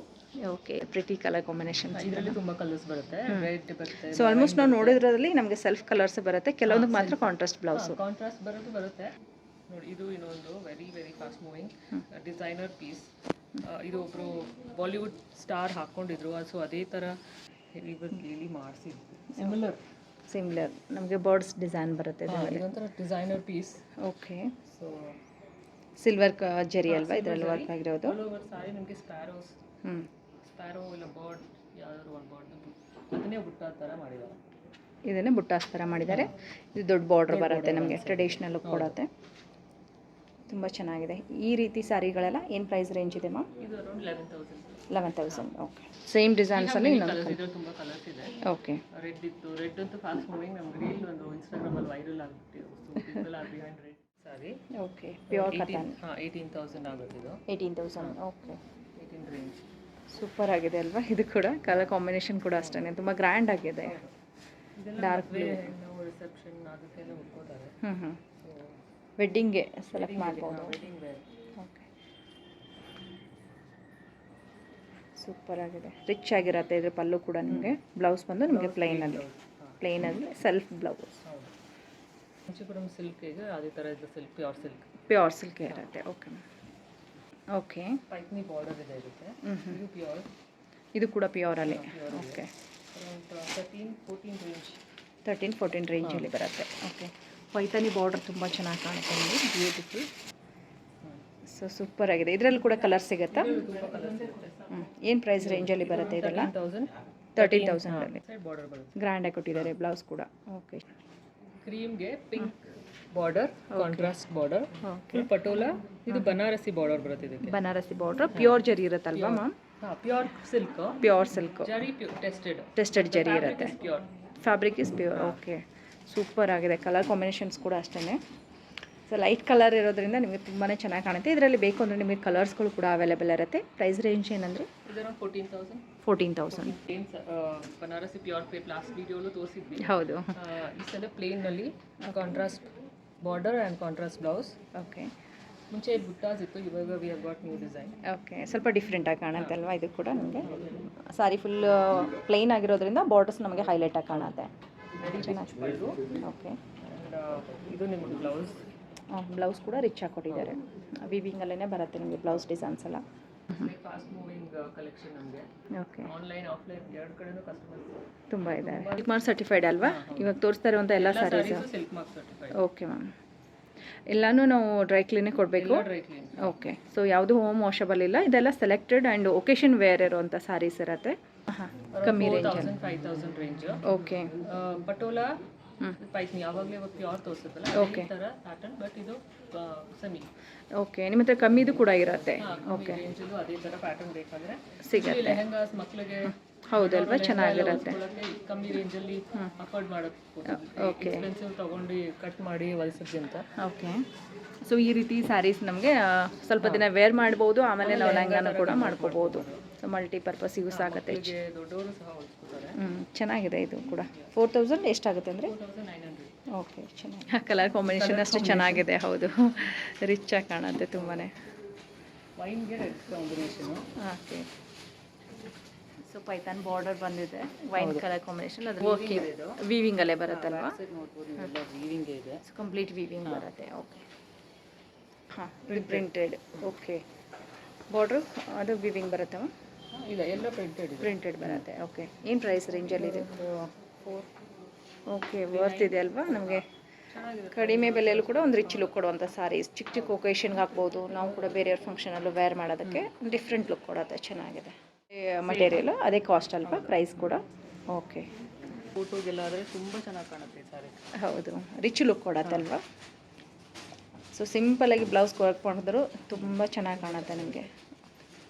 S1: Okay, pretty colour combination.
S2: ಇದರಲ್ಲಿ ತುಂಬ ಕಲರ್ಸ್ ಬರುತ್ತೆ, ರೆಡ್ ಬರುತ್ತೆ.
S1: ಸೊ ಆಲ್ಮೋಸ್ಟ್ ನಾವು ನೋಡಿದ್ರಲ್ಲಿ ನಮಗೆ ಸೆಲ್ಫ್ ಕಲರ್ಸ್ ಬರುತ್ತೆ, ಕೆಲವೊಂದಕ್ಕೆ ಮಾತ್ರ ಕಾಂಟ್ರಾಸ್ಟ್ ಬ್ಲೌಸ್.
S2: ಕಾಂಟ್ರಾಸ್ಟ್ ಬರುತ್ತೆ ನೋಡಿ. ಇದು ಇನ್ನೊಂದು very very fast moving designer piece. ಇದು ಒಬ್ಬರು ಬಾಲಿವುಡ್ ಸ್ಟಾರ್ ಹಾಕ್ಕೊಂಡಿದ್ರು, ಸೊ ಅದೇ ಥರ ಇಲ್ಲಿ ಮಾಡಿಸಿದ್ರು.
S1: ಸಿಮಿಲರ್ ನಮಗೆ ಬರ್ಡ್ಸ್ ಡಿಸೈನ್ ಬರುತ್ತೆ.
S2: ಇದೊಂಥರ designer piece.
S1: Okay, so silver zari ಅಲ್ವಾ ಇದರಲ್ಲಿ ವರ್ಕ್ ಆಗಿರೋದು?
S2: ಸಾರಿ ನಿಮಗೆ ಸ್ಪ್ಯಾರೋಸ್, ಸ್ಪ್ಯಾರೋ ಇಲ್ಲ ಬರ್ಡ್, ಯಾವ್ದಾದ್ರು ಒಂದು ಬರ್ಡ್ ಅದನ್ನೇ ಬುಟ್ಟ ಥರ ಮಾಡಿದ್ದಾರೆ.
S1: ಇದನ್ನೇ ಬುಟ್ಟಾಸ್ ಥರ ಮಾಡಿದ್ದಾರೆ. ಇದು ದೊಡ್ಡ ಬಾರ್ಡ್ರ್ ಬರುತ್ತೆ, ನಮಗೆ ಟ್ರೆಡಿಷ್ನಲ್ ಲುಕ್ ಕೊಡುತ್ತೆ. ತುಂಬ ಚೆನ್ನಾಗಿದೆ. ಈ ರೀತಿ ಸ್ಯಾರಿಗಳೆಲ್ಲ ಏನು ಪ್ರೈಸ್ ರೇಂಜ್ ಇದೆ ಮಾ?
S2: ಇದು ಅರೌಂಡ್ 11,000.
S1: 11,000. ಓಕೆ, ಸೇಮ್ ಡಿಸೈನ್ಸಲ್ಲಿ ಇನ್ನೊಂದು.
S2: ತುಂಬ ಕಲರ್ಸ್ ಇದೆ.
S1: ಓಕೆ,
S2: ರೆಡ್ ಇತ್ತು, ರೆಡ್ ಅಂತೂ ಫಾಸ್ಟ್ ಮೂವಿಂಗ್. ನಮ್ಗೆ ರೀಲ್ ಒಂದು ಇನ್ಸ್ಟಾಗ್ರಾಮಲ್ಲಿ ವೈರಲ್ ಆಗಿಬಿಟ್ಟಿದೆ. People are behind red sari.
S1: Okay, pure cotton.
S2: 18,000 ಆಗುತ್ತೆ ಇದು.
S1: 18,000. Okay,
S2: 18 range.
S1: ಸೂಪರ್ ಆಗಿದೆ ಅಲ್ವಾ? ಇದು ಕೂಡ ಕಲರ್ ಕಾಂಬಿನೇಷನ್ ಕೂಡ ಅಷ್ಟೇ ತುಂಬ ಗ್ರ್ಯಾಂಡ್ ಆಗಿದೆ. Dark blue.
S2: ನಾವು ರಿಸೆಪ್ಷನ್ ಅದಕ್ಕೆಲ್ಲ ಉಟ್ಕೋತಾರೆ.
S1: ವೆಡ್ಡಿಂಗ್ಗೆ ಸೆಲೆಕ್ಟ್ ಮಾಡ್ಬೋದು.
S2: Wedding wear.
S1: ಓಕೆ, ಸೂಪರ್ ಆಗಿದೆ, ರಿಚ್ ಆಗಿರುತ್ತೆ. ಇದ್ರ ಪಲ್ಲು ಕೂಡ ನಿಮಗೆ. ಬ್ಲೌಸ್ ಬಂದು ನಿಮಗೆ ಪ್ಲೈನಲ್ಲಿ ಸೆಲ್ಫ್ ಬ್ಲೌಸ್.
S2: ಕಾಂಚೀಪುರಂ ಸಿಲ್ಕಿಗೆ ಅದೇ ಥರ ಇದು ಸಿಲ್ಕ್, ಪ್ಯೂರ್ ಸಿಲ್ಕ್
S1: ಇರುತ್ತೆ. ಓಕೆ ಓಕೆ,
S2: ಪೈತ್ನಿ ಬಾರ್ಡರ್ ಇದೆ ಇದಕ್ಕೆ. ಇದು ಪ್ಯೂರ್.
S1: ಇದು ಕೂಡ ಪ್ಯೂರಲ್ಲಿ. Okay,
S2: 13-14 range.
S1: 13-14 ರೇಂಜಲ್ಲಿ ಬರುತ್ತೆ. ಓಕೆ, ಪೈತಾನಿ ಬಾರ್ಡರ್ ತುಂಬ ಚೆನ್ನಾಗಿ ಕಾಣುತ್ತೆ ನಿಮಗೆ, ಬ್ಯೂಟಿಫುಲ್. ಸೊ ಸೂಪರ್ ಆಗಿದೆ. ಇದರಲ್ಲಿ ಕೂಡ ಕಲರ್ ಸಿಗುತ್ತಾ? ಏನು ಪ್ರೈಸ್ ರೇಂಜಲ್ಲಿ ಬರುತ್ತೆ ಇದೆಲ್ಲ? 13,000
S2: ಬಾರ್ಡರ್ ಬರುತ್ತೆ.
S1: ಗ್ರ್ಯಾಂಡಾಗಿ ಕೊಟ್ಟಿದ್ದಾರೆ. ಬ್ಲೌಸ್ ಕೂಡ. ಓಕೆ,
S2: ಕ್ರೀಮ್ಗೆ pink border, contrast border. Okay, Patola. ಇದು ಬನಾರಸಿ ಬಾರ್ಡರ್ ಬರುತ್ತೆ ಇದಕ್ಕೆ.
S1: ಬನಾರಸಿ ಬಾರ್ಡರ್, ಪ್ಯೂರ್ ಜರಿ ಇರುತ್ತಲ್ವಾ ma'am?
S2: Pure silk.
S1: Pure silk
S2: ಜರಿ
S1: ಟೆಸ್ಟೆಡ್ ಜರಿ ಇರುತ್ತೆ.
S2: Pure
S1: fabric is pure. Okay, super ಆಗಿದೆ. ಕಲರ್ ಕಾಂಬಿನೇಷನ್ಸ್ ಕೂಡ ಅಷ್ಟೇ. ಸೊ ಲೈಟ್ ಕಲರ್ ಇರೋದ್ರಿಂದ ನಿಮಗೆ ತುಂಬಾ ಚೆನ್ನಾಗಿ ಕಾಣುತ್ತೆ. ಇದರಲ್ಲಿ ಬೇಕು ಅಂದರೆ ನಿಮಗೆ ಕಲರ್ಸ್ಗಳು ಕೂಡ ಅವೈಲೇಬಲ್ ಇರುತ್ತೆ. ಪ್ರೈಸ್ ರೇಂಜ್ ಏನಂದರೆ?
S2: ಇದರ 14,000.
S1: 14,000.
S2: ಬನಾರಸಿ ಪ್ಯೂರ್ ಪೇಪ್ ಲಾಸ್ಟ್ ವಿಡಿಯೋಲು ತೋರಿಸಿದ್ವಿ.
S1: ಹೌದು.
S2: ಈ ಸಲ ಪ್ಲೇನ್ನಲ್ಲಿ contrast border and contrast blouse.
S1: Okay,
S2: ಮುಂಚೆ ಬುಟ್ಟಾಸ್ ಇತ್ತು, ಇವಾಗ we have got new design.
S1: Okay, ಸ್ವಲ್ಪ ಡಿಫ್ರೆಂಟಾಗಿ ಕಾಣುತ್ತೆ ಅಲ್ವಾ? ಇದು ಕೂಡ ನಮಗೆ ಸಾರಿ ಫುಲ್ ಪ್ಲೇನ್ ಆಗಿರೋದ್ರಿಂದ ಬಾರ್ಡರ್ಸ್ ನಮಗೆ ಹೈಲೈಟಾಗಿ ಕಾಣುತ್ತೆ. ಓಕೆ,
S2: ಇದು ನಿಮಗೆ ಬ್ಲೌಸ್.
S1: ಬ್ಲೌಸ್ ಕೂಡ ರಿಚ್ ಆಗಿ ಕೊಟ್ಟಿದ್ದಾರೆ. ವಿವಿಂಗಲ್ಲೇ ಬರುತ್ತೆ ನಿಮಗೆ ಬ್ಲೌಸ್ ಡಿಸೈನ್ಸ್ ಎಲ್ಲ.
S2: ಫಾಸ್ಟ್ ಮೂವಿಂಗ್ ಕಲೆಕ್ಷನ್ ನಮಗೆ.
S1: ಓಕೆ,
S2: ಆನ್ಲೈನ್ ಆಫ್ಲೈನ್ ಎರಡು ಕಡೆನೂ ಕಸ್ಟಮರ್ಸ್
S1: ತುಂಬ ಇದೆ. ಸಿಲ್ಕ್ ಮಾರ್ಕ್ ಸರ್ಟಿಫೈಡ್ ಅಲ್ವಾ ಇವಾಗ ತೋರಿಸ್ತಾ ಇರುವಂಥ ಎಲ್ಲ saris?
S2: Silk mark certified.
S1: Okay ma'am, ಎಲ್ಲನೂ ನಾವು ಡ್ರೈ ಕ್ಲೀನಿಗೆ ಕೊಡಬೇಕು.
S2: Dry clean.
S1: ಓಕೆ, ಸೊ ಯಾವುದು ಹೋಮ್ ವಾಷಬಲ್ ಇಲ್ಲ. ಇದೆಲ್ಲ ಸೆಲೆಕ್ಟೆಡ್ ಆ್ಯಂಡ್ ಒಕೇಶನ್ ವೇರ್ ಇರುವಂಥ ಸ್ಯಾರೀಸ್ ಇರುತ್ತೆ. ಹಾಂ, ಕಮ್ಮಿ ರೇಂಜ್
S2: 4000 5000 ರೇಂಜ್.
S1: ಓಕೆ.
S2: ಪಟೋಲಾ ಪೈತ್ನಿ ಯಾವಾಗಲೇ ಇವಾಗ ಪ್ಯೂರ್ ತೋರಿಸುತ್ತಲ್ಲ ಅದೇ ಥರ ಪ್ಯಾಟರ್ನ್, ಬಟ್ ಇದು ಸೆಮಿ.
S1: ಓಕೆ, ನಿಮ್ಮ ಹತ್ರ ಕಮ್ಮಿದು ಕೂಡ ಇರುತ್ತೆ.
S2: ಓಕೆ, ರೇಂಜಲ್ಲೂ ಅದೇ ಥರ ಪ್ಯಾಟರ್ನ್ ಬೇಕಾದರೆ
S1: ಸಿಗುತ್ತೆ.
S2: ಲೆಹೆಂಗಾಸ್ ಮಕ್ಕಳಿಗೆ
S1: ಹೌದಲ್ವಾ, ಚೆನ್ನಾಗಿರುತ್ತೆ.
S2: ಕಮ್ಮಿ ರೇಂಜಲ್ಲಿ ಅಫೋರ್ಡ್ ಮಾಡೋದು.
S1: ಓಕೆ,
S2: ಎಕ್ಸ್ಪೆನ್ಸಿವ್ ತೊಗೊಂಡು ಕಟ್ ಮಾಡಿ ಹೊಲಿಸೋದ್ಕಿಂತ.
S1: ಓಕೆ. ಸೊ ಈ ರೀತಿ ಸ್ಯಾರೀಸ್ ನಮಗೆ ಸ್ವಲ್ಪ ದಿನ ವೇರ್ ಮಾಡ್ಬೋದು, ಆಮೇಲೆ ನಾವು ಲೆಹಂಗಾನು ಕೂಡ ಮಾಡ್ಕೋಬೋದು. ಸೊ ಮಲ್ಟಿಪರ್ಪಸ್ ಯೂಸ್ ಆಗುತ್ತೆ.
S2: ದೊಡ್ಡವರು ಸಹ ಹೊಲಿಸ್ಕೊತಾರೆ.
S1: ಚೆನ್ನಾಗಿದೆ ಇದು ಕೂಡ. 4000 ಎಷ್ಟಾಗುತ್ತೆ ಅಂದರೆ?
S2: 4900.
S1: ಓಕೆ, ಚೆನ್ನಾಗಿ ಕಲರ್ ಕಾಂಬಿನೇಷನ್ ಅಷ್ಟು ಚೆನ್ನಾಗಿದೆ. ಹೌದು, ರಿಚ್ ಆಗಿ ಕಾಣುತ್ತೆ ತುಂಬಾ.
S2: ವೈನ್ಗೆ red combination.
S1: Okay. So python border ಬಂದಿದೆ, ವೈನ್ ಕಲರ್ ಕಾಂಬಿನೇಷನ್. ಅದು ಓಕೆ, ವೀವಿಂಗಲ್ಲೇ ಬರುತ್ತಲ್ವಾ?
S2: ವೀವಿಂಗ್ ಇದೆ,
S1: ಕಂಪ್ಲೀಟ್ ವೀವಿಂಗ್ ಬರುತ್ತೆ. ಓಕೆ. ಹಾಂ, ಪ್ರಿಂಟೆಡ್. ಓಕೆ, ಬಾರ್ಡ್ರು ಅದು ವೀವಿಂಗ್ ಬರುತ್ತವ?
S2: ಇಲ್ಲ, ಎಲ್ಲ
S1: ಪ್ರಿಂಟೆಡ್ ಬರುತ್ತೆ. ಓಕೆ, ಏನು ಪ್ರೈಸ್ ರೇಂಜಲ್ಲಿದೆ?
S2: 4.
S1: ಓಕೆ, ವರ್ತ್ ಇದೆ ಅಲ್ವಾ ನಮಗೆ? ಕಡಿಮೆ ಬೆಲೆಯಲ್ಲೂ ಕೂಡ ಒಂದು ರಿಚ್ ಲುಕ್ ಕೊಡುವಂಥ ಸಾರೀಸ್. ಚಿಕ್ಕ ಚಿಕ್ಕ ಒಕೇಶನ್ಗೆ ಹಾಕ್ಬೋದು, ನಾವು ಕೂಡ ಬೇರೆಯವ್ರ ಫಂಕ್ಷನಲ್ಲೂ ವೇರ್ ಮಾಡೋದಕ್ಕೆ ಡಿಫ್ರೆಂಟ್ ಲುಕ್ ಕೊಡುತ್ತೆ. ಚೆನ್ನಾಗಿದೆ. ಮಟೀರಿಯಲು ಅದೇ ಕಾಸ್ಟ್ ಅಲ್ವಾ, ಪ್ರೈಸ್ ಕೂಡ? ಓಕೆ.
S2: ಫೋಟೋಗೆಲ್ಲ ಆದರೆ ತುಂಬ ಚೆನ್ನಾಗಿ ಕಾಣುತ್ತೆ ಸಾರಿ.
S1: ಹೌದು, ರಿಚ್ ಲುಕ್ ಕೊಡತ್ತಲ್ವಾ? ಸೊ ಸಿಂಪಲಾಗಿ ಬ್ಲೌಸ್ ವರ್ಕ್ ಮಾಡಿದ್ರು ತುಂಬ ಚೆನ್ನಾಗಿ ಕಾಣುತ್ತೆ ನಿಮಗೆ.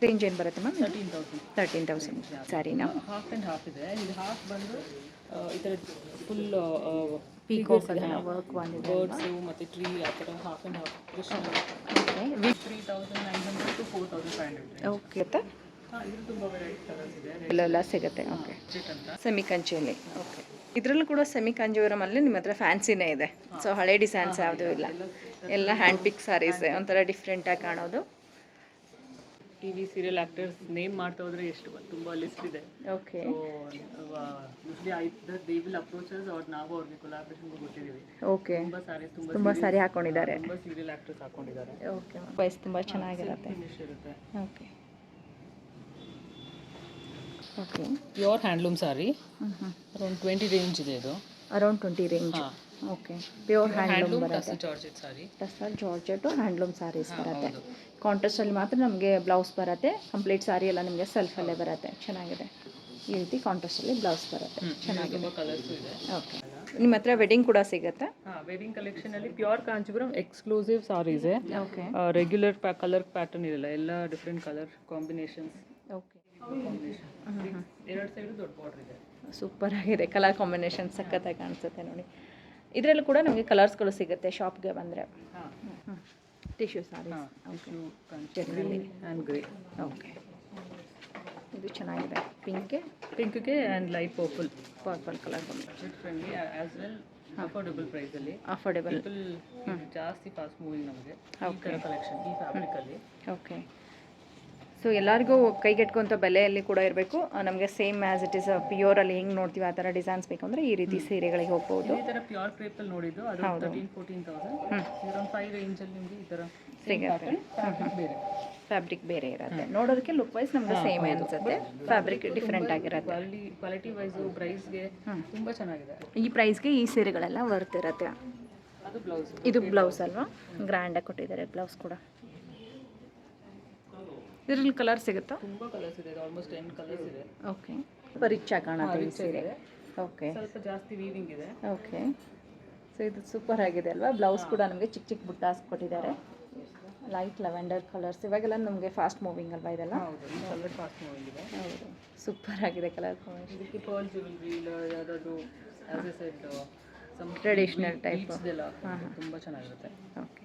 S1: ರೇಂಜ್ ಏನು ಬರುತ್ತೆ ಮ್ಯಾಮ್? 13,000 ಸ್ಯಾರಿನಾ?
S2: ಹಾಫ್ ಆ್ಯಂಡ್ ಹಾಫ್ ಇದೆ. ಇದು ಹಾಫ್ ಬಂದು ಈ ಥರ ಫುಲ್
S1: ಪೀಕಾಕ್ ವರ್ಕ್ ಬಂದಿದೆ,
S2: ಬರ್ಡ್ಸು ಮತ್ತು ಟ್ರೀ ಆ ಥರ half and half. 3900 to 4500.
S1: Okay.
S2: ಇದು ತುಂಬ ವೆರೈಟಿ ಕಲರ್ಸ್ ಇದೆ.
S1: ಇಲ್ಲೆಲ್ಲ ಸಿಗುತ್ತೆ. Okay, semi ಕಂಚಿಯಲ್ಲಿ. ಓಕೆ, ಇದರಲ್ಲೂ ಕೂಡ ಸೆಮಿ ಕಾಂಜೀವರಮಲ್ಲಿ ನಿಮ್ಮ ಹತ್ರ ಫ್ಯಾನ್ಸಿನೇ ಇದೆ. ಸೊ ಹಳೆ ಡಿಸೈನ್ಸ್ ಯಾವುದೂ ಇಲ್ಲ, ಎಲ್ಲ ಹ್ಯಾಂಡ್ ಪಿಕ್ ಸ್ಯಾರೀಸ್, ಒಂಥರ ಡಿಫ್ರೆಂಟಾಗಿ ಕಾಣೋದು.
S2: ಟಿವಿ ಸೀರಿಯಲ್ ಆ್ಯಕ್ಟರ್ಸ್ ನೇಮ್ ಮಾಡ್ತಾ ಹೋದರೆ ಎಷ್ಟು ತುಂಬ ಲಿಸ್ಟ್ ಇದೆ.
S1: Okay.
S2: Usually they will approaches, ಅವ್ರು ನಾವು ಅವ್ರಿಗೆ ಕೊಲಾಬ್ರೇಷನ್ಗೂ ಕೊಟ್ಟಿದ್ದೀವಿ.
S1: ಓಕೆ,
S2: ತುಂಬ ಸ್ಯಾರೀಸ್
S1: ತುಂಬ ಸಾರಿ ಹಾಕೊಂಡಿದ್ದಾರೆ.
S2: ತುಂಬ ಸೀರಿಯಲ್ ಆ್ಯಕ್ಟರ್ಸ್ ಹಾಕೊಂಡಿದ್ದಾರೆ.
S1: ಓಕೆ, ವಯಸ್ಸು ತುಂಬ ಚೆನ್ನಾಗಿರುತ್ತೆ.
S2: ಫಿನಿಶ್ ಇರುತ್ತೆ.
S1: ಓಕೆ. ಓಕೆ,
S2: ಪ್ಯೂರ್ ಹ್ಯಾಂಡ್ಲೂಮ್ ಸಾರಿ. ಅರೌಂಡ್ 20 ರೇಂಜ್ ಇದೆ ಇದು.
S1: Around 20 range. Okay, pure handloom ಬರುತ್ತೆ.
S2: ಜಾರ್ಜೆಟ್ ಸಾರಿ.
S1: ಟಸರ್ ಜಾರ್ಜೆಟು ಹ್ಯಾಂಡ್ಲೂಮ್ ಸ್ಯಾರೀಸ್ ಬರುತ್ತೆ. ಕಾಂಟ್ರಾಸ್ಟಲ್ಲಿ ಮಾತ್ರ ನಮಗೆ ಬ್ಲೌಸ್ ಬರುತ್ತೆ. ಕಂಪ್ಲೀಟ್ ಸಾರಿ ಎಲ್ಲ ನಿಮಗೆ ಸೆಲ್ಫಲ್ಲೇ ಬರುತ್ತೆ. ಚೆನ್ನಾಗಿದೆ. ಈ ರೀತಿ ಕಾಂಟ್ರಾಸ್ಟಲ್ಲಿ ಬ್ಲೌಸ್ ಬರುತ್ತೆ. ಚೆನ್ನಾಗಿದೆ.
S2: ತುಂಬ ಕಲರ್ಸು ಇದೆ.
S1: ಓಕೆ, ನಿಮ್ಮ ಹತ್ರ ವೆಡ್ಡಿಂಗ್ ಕೂಡ ಸಿಗುತ್ತಾ?
S2: ಹಾಂ, ವೆಡ್ಡಿಂಗ್ ಕಲೆಕ್ಷನಲ್ಲಿ pure Kanchipuram exclusive saris.
S1: Okay.
S2: Regular colour pattern ಇರಲ್ಲ, ಎಲ್ಲ different colour combinations.
S1: Okay.
S2: 2 side ದೊಡ್ಡ ಬಾರ್ಡರ್ ಇದೆ.
S1: ಸೂಪರ್ ಆಗಿದೆ. ಕಲರ್ ಕಾಂಬಿನೇಷನ್ ಸಖತ್ತಾಗಿ ಕಾಣಿಸುತ್ತೆ ನೋಡಿ. ಇದರಲ್ಲೂ ಕೂಡ ನಮಗೆ ಕಲರ್ಸ್ಗಳು ಸಿಗುತ್ತೆ ಶಾಪ್ಗೆ ಬಂದರೆ.
S2: ಹಾಂ,
S1: tissue saris.
S2: Tissue Kanchipuram and grey.
S1: Okay, ಇದು ಚೆನ್ನಾಗಿದೆ.
S2: ಪಿಂಕ್ಗೆ and light purple
S1: colour combination.
S2: Friendly as well affordable ಪ್ರೈಸಲ್ಲಿ.
S1: ಅಫೋರ್ಡೆಬಲ್.
S2: ಜಾಸ್ತಿ ಫಾಸ್ಟ್ ಮೂವಿಂಗ್ ನಮಗೆ ಈ ಥರ ಕಲೆಕ್ಷನ್ ಈ ಫ್ಯಾಬ್ರಿಕಲ್ಲಿ.
S1: ಓಕೆ. ಸೊ ಎಲ್ಲರಿಗೂ ಕೈಗೆಟ್ಕೊಂಥ ಬೆಲೆಯಲ್ಲಿ ಕೂಡ ಇರಬೇಕು. ನಮಗೆ ಸೇಮ್ ಆ್ಯಸ್ ಇಟ್ ಈಸ್ ಪ್ಯೂರಲ್ಲಿ ಹೆಂಗೆ ನೋಡ್ತೀವಿ ಆ ಥರ ಡಿಸೈನ್ಸ್ ಬೇಕಂದರೆ ಈ ರೀತಿ ಸೀರೆಗಳಿಗೆ ಹೋಗ್ಬೋದು.
S2: ಈ ಥರ ಪ್ಯೂರ್ ಕ್ರೇಪಲ್ಲಿ ನೋಡಿದ್ದು ಅದು 13,000-14,000. ಅರೌಂಡ್ 5 ರೇಂಜಲ್ಲಿ ನಿಮಗೆ ಈ ಥರ
S1: ಸಿಗುತ್ತೆ.
S2: ಬೇರೆ
S1: ಫ್ಯಾಬ್ರಿಕ್ ಬೇರೆ ಇರುತ್ತೆ. ನೋಡೋದಕ್ಕೆ ಲುಕ್ ವೈಸ್ ನಮಗೆ ಸೇಮ್ ಅನಿಸುತ್ತೆ, ಫ್ಯಾಬ್ರಿಕ್ ಡಿಫ್ರೆಂಟ್ ಆಗಿರುತ್ತೆ.
S2: ಕ್ವಾಲಿಟಿ ವೈಸು ಪ್ರೈಸ್ಗೆ ತುಂಬ ಚೆನ್ನಾಗಿದೆ.
S1: ಈ ಪ್ರೈಸ್ಗೆ ಈ ಸೀರೆಗಳೆಲ್ಲ ವರ್ತ್ ಇರುತ್ತೆ.
S2: ಅದು ಬ್ಲೌಸ್.
S1: ಇದು ಬ್ಲೌಸ್ ಅಲ್ವಾ? ಗ್ರ್ಯಾಂಡಾಗಿ ಕೊಟ್ಟಿದ್ದಾರೆ ಬ್ಲೌಸ್ ಕೂಡ. ಇದರಲ್ಲಿ ಕಲರ್ ಸಿಗುತ್ತಾ?
S2: ತುಂಬ ಕಲರ್ಸ್ ಇದೆ, ಆಲ್ಮೋಸ್ಟ್ 10 ಕಲರ್ಸ್ ಇದೆ.
S1: ಓಕೆ, ರಿಚ್ ಆಗಿ ಕಾಣುತ್ತೆ ಈ ಸೀರೆ. ಓಕೆ,
S2: ಸ್ವಲ್ಪ ಜಾಸ್ತಿ ವೀವಿಂಗ್ ಇದೆ.
S1: ಓಕೆ. ಸೊ ಇದು ಸೂಪರ್ ಆಗಿದೆ ಅಲ್ವಾ? ಬ್ಲೌಸ್ ಕೂಡ ನಮಗೆ ಚಿಕ್ಕ ಚಿಕ್ಕ ಬುಟ್ಟಾಸ್ ಕೊಟ್ಟಿದ್ದಾರೆ. Light lavender colours. ಇವಾಗೆಲ್ಲ ನಮಗೆ ಫಾಸ್ಟ್ ಮೂವಿಂಗ್ ಅಲ್ವಾ ಇದೆಲ್ಲ?
S2: ಹೌದು, ಈ ಕಲರ್ ಫಾಸ್ಟ್ ಮೂವಿಂಗ್ ಇದೆ.
S1: ಹೌದು, ಸೂಪರ್ ಆಗಿದೆ ಕಲರ್ ಕಾಂಬಿನೇಷನ್.
S2: ಇದಕ್ಕೆ ಪರ್ಲ್ ಜ್ಯುವೆಲ್ರಿ ಇಲ್ಲ ಯಾವುದಾದ್ರೂ as a set some
S1: traditional type
S2: ಇದೆಲ್ಲ ತುಂಬ ಚೆನ್ನಾಗಿರುತ್ತೆ.
S1: ಓಕೆ,